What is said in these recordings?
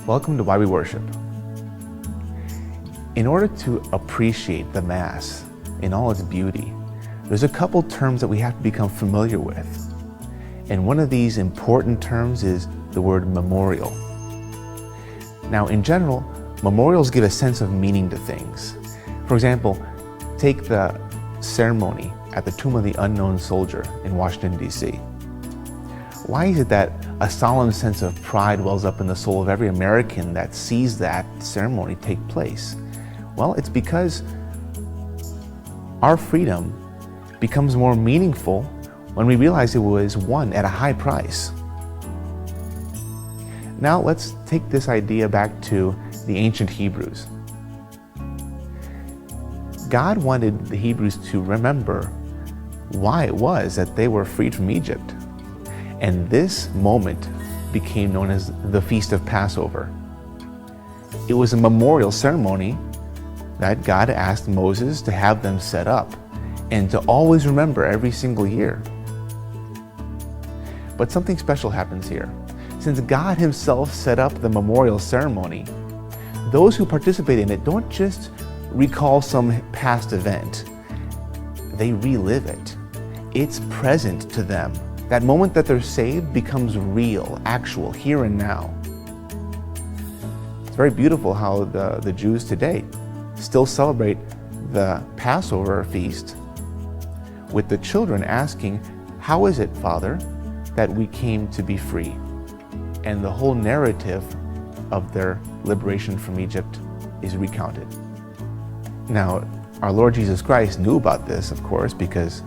Welcome to Why We Worship. In order to appreciate the Mass in all its beauty, there's a couple terms that we have to become familiar with. And one of these important terms is the word memorial. Now, in general, memorials give a sense of meaning to things. For example, take the ceremony at the Tomb of the Unknown Soldier in Washington, D.C. Why is it that a solemn sense of pride wells up in the soul of every American that sees that ceremony take place? Well, it's because our freedom becomes more meaningful when we realize it was won at a high price. Now let's take this idea back to the ancient Hebrews. God wanted the Hebrews to remember why it was that they were freed from Egypt. And this moment became known as the Feast of Passover. It was a memorial ceremony that God asked Moses to have them set up and to always remember every single year. But something special happens here. Since God Himself set up the memorial ceremony, those who participate in it don't just recall some past event, they relive it. It's present to them. That moment that they're saved becomes real, actual, here and now. It's very beautiful how the Jews today still celebrate the Passover feast with the children asking, "How is it, Father, that we came to be free?" And the whole narrative of their liberation from Egypt is recounted. Now, our Lord Jesus Christ knew about this, of course, because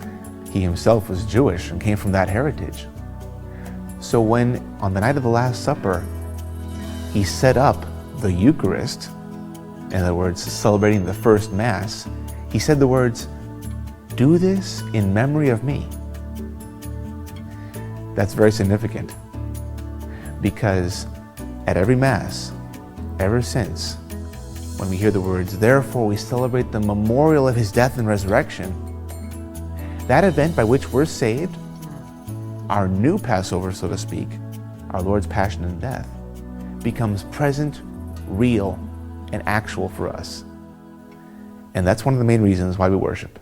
He Himself was Jewish and came from that heritage. So when, on the night of the Last Supper, He set up the Eucharist, in other words, celebrating the first Mass, He said the words, "Do this in memory of me." That's very significant, because at every Mass, ever since, when we hear the words, "Therefore we celebrate the memorial of His death and resurrection," that event by which we're saved, our new Passover, so to speak, our Lord's passion and death, becomes present, real, and actual for us. And that's one of the main reasons why we worship.